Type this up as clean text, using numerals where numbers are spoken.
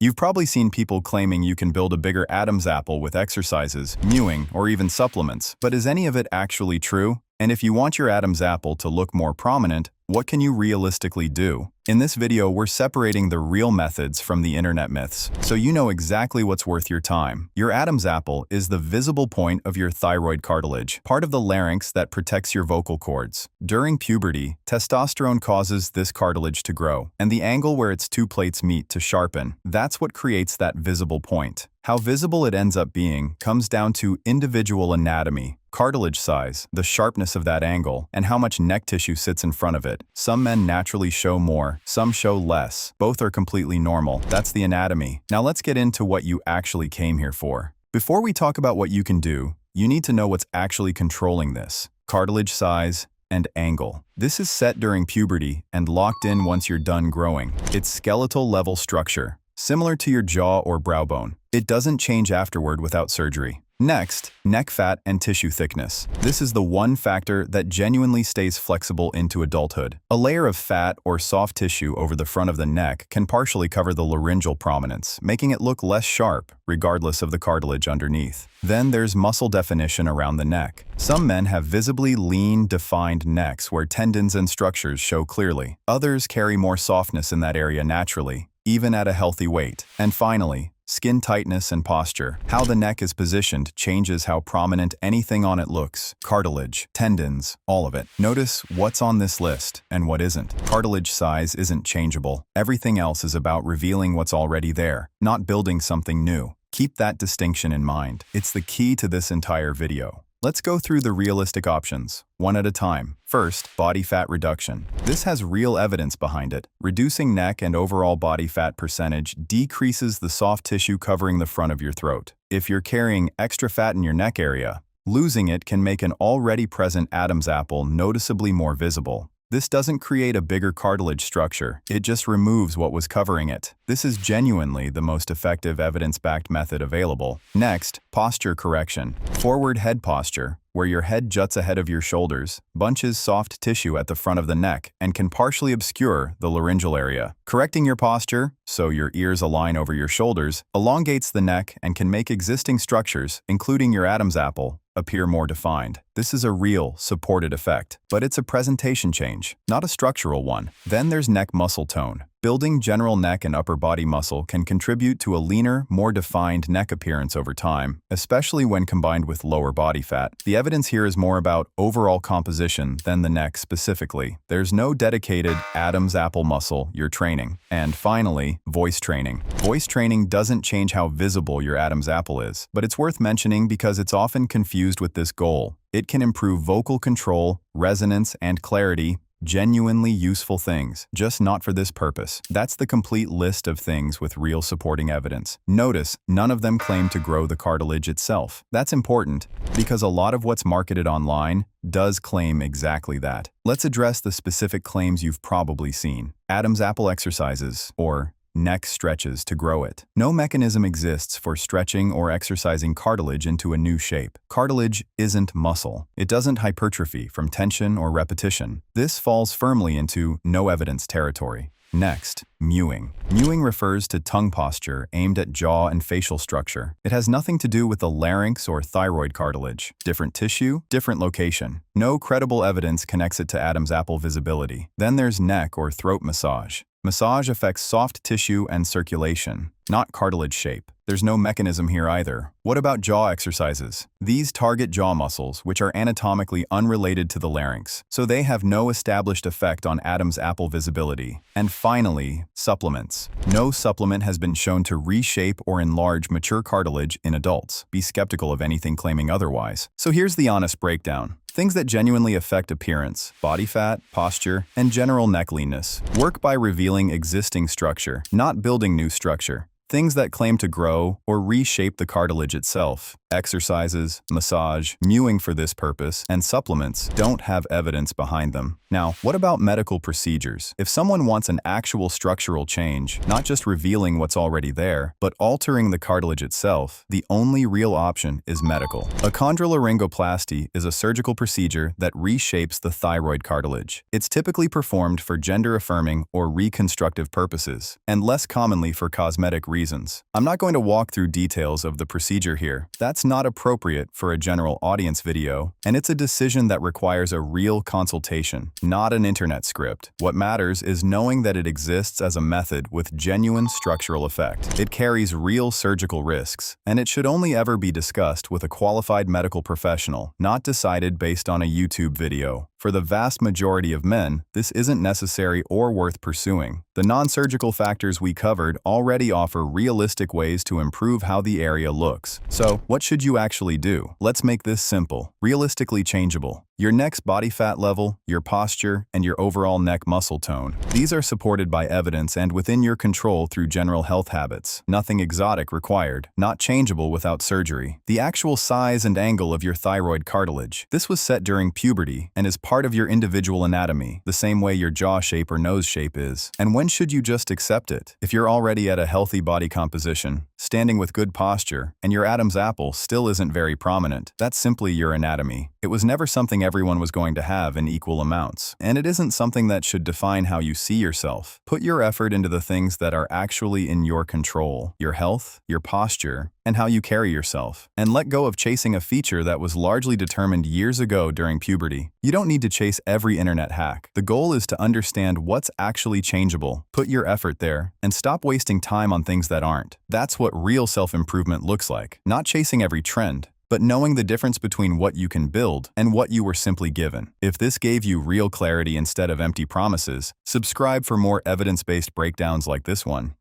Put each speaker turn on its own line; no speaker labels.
You've probably seen people claiming you can build a bigger Adam's apple with exercises, mewing, or even supplements, but is any of it actually true? And if you want your Adam's apple to look more prominent, what can you realistically do? In this video, we're separating the real methods from the internet myths, so you know exactly what's worth your time. Your Adam's apple is the visible point of your thyroid cartilage, part of the larynx that protects your vocal cords. During puberty, testosterone causes this cartilage to grow, and the angle where its two plates meet to sharpen. That's what creates that visible point. How visible it ends up being comes down to individual anatomy, cartilage size, the sharpness of that angle, and how much neck tissue sits in front of it. Some men naturally show more, some show less. Both are completely normal. That's the anatomy. Now let's get into what you actually came here for. Before we talk about what you can do, you need to know what's actually controlling this: cartilage size and angle. This is set during puberty and locked in once you're done growing. It's skeletal level structure, similar to your jaw or brow bone. It doesn't change afterward without surgery. Next, neck fat and tissue thickness. This is the one factor that genuinely stays flexible into adulthood. A layer of fat or soft tissue over the front of the neck can partially cover the laryngeal prominence, making it look less sharp, regardless of the cartilage underneath. Then there's muscle definition around the neck. Some men have visibly lean, defined necks where tendons and structures show clearly. Others carry more softness in that area naturally, even at a healthy weight. And finally, skin tightness and posture. How the neck is positioned changes how prominent anything on it looks. Cartilage, tendons, all of it. Notice what's on this list and what isn't. Cartilage size isn't changeable. Everything else is about revealing what's already there, not building something new. Keep that distinction in mind. It's the key to this entire video. Let's go through the realistic options, one at a time. First, body fat reduction. This has real evidence behind it. Reducing neck and overall body fat percentage decreases the soft tissue covering the front of your throat. If you're carrying extra fat in your neck area, losing it can make an already present Adam's apple noticeably more visible. This doesn't create a bigger cartilage structure, it just removes what was covering it. This is genuinely the most effective evidence-backed method available. Next, posture correction. Forward head posture, where your head juts ahead of your shoulders, bunches soft tissue at the front of the neck and can partially obscure the laryngeal area. Correcting your posture, so your ears align over your shoulders, elongates the neck and can make existing structures, including your Adam's apple, appear more defined. This is a real, supported effect, but it's a presentation change, not a structural one. Then there's neck muscle tone. Building general neck and upper body muscle can contribute to a leaner, more defined neck appearance over time, especially when combined with lower body fat. The evidence here is more about overall composition than the neck specifically. There's no dedicated Adam's apple muscle you're training. And finally, voice training. Voice training doesn't change how visible your Adam's apple is, but it's worth mentioning because it's often confused with this goal. It can improve vocal control, resonance, and clarity. Genuinely useful things, just not for this purpose. That's the complete list of things with real supporting evidence. Notice, none of them claim to grow the cartilage itself. That's important, because a lot of what's marketed online does claim exactly that. Let's address the specific claims you've probably seen. Adam's apple exercises, or neck stretches to grow it. No mechanism exists for stretching or exercising cartilage into a new shape. Cartilage isn't muscle. It doesn't hypertrophy from tension or repetition. This falls firmly into no evidence territory. Next, mewing. Mewing refers to tongue posture aimed at jaw and facial structure. It has nothing to do with the larynx or thyroid cartilage. Different tissue, different location. No credible evidence connects it to Adam's apple visibility. Then there's neck or throat massage. Massage affects soft tissue and circulation, not cartilage shape. There's no mechanism here either. What about jaw exercises? These target jaw muscles, which are anatomically unrelated to the larynx, so they have no established effect on Adam's apple visibility. And finally, supplements. No supplement has been shown to reshape or enlarge mature cartilage in adults. Be skeptical of anything claiming otherwise. So here's the honest breakdown. Things that genuinely affect appearance, body fat, posture, and general neck leanness. Work by revealing existing structure, not building new structure. Things that claim to grow or reshape the cartilage itself. Exercises, massage, mewing for this purpose, and supplements don't have evidence behind them. Now, what about medical procedures? If someone wants an actual structural change, not just revealing what's already there, but altering the cartilage itself, the only real option is medical. A chondrolaryngoplasty is a surgical procedure that reshapes the thyroid cartilage. It's typically performed for gender-affirming or reconstructive purposes, and less commonly for cosmetic reasons. I'm not going to walk through details of the procedure here. That's not appropriate for a general audience video, and it's a decision that requires a real consultation, not an internet script. What matters is knowing that it exists as a method with genuine structural effect. It carries real surgical risks, and it should only ever be discussed with a qualified medical professional, not decided based on a YouTube video. For the vast majority of men, this isn't necessary or worth pursuing. The non-surgical factors we covered already offer realistic ways to improve how the area looks. So, what should you actually do? Let's make this simple, realistically changeable. Your neck's body fat level, your posture, and your overall neck muscle tone. These are supported by evidence and within your control through general health habits. Nothing exotic required, not changeable without surgery. The actual size and angle of your thyroid cartilage. This was set during puberty and is part of your individual anatomy, the same way your jaw shape or nose shape is. And when should you just accept it? If you're already at a healthy body composition, standing with good posture, and your Adam's apple still isn't very prominent, that's simply your anatomy. It was never something everyone was going to have in equal amounts, and it isn't something that should define how you see yourself. Put your effort into the things that are actually in your control, your health, your posture, and how you carry yourself, and let go of chasing a feature that was largely determined years ago during puberty. You don't need to chase every internet hack. The goal is to understand what's actually changeable, put your effort there, and stop wasting time on things that aren't. That's what real self-improvement looks like, not chasing every trend, but knowing the difference between what you can build and what you were simply given. If this gave you real clarity instead of empty promises, subscribe for more evidence-based breakdowns like this one.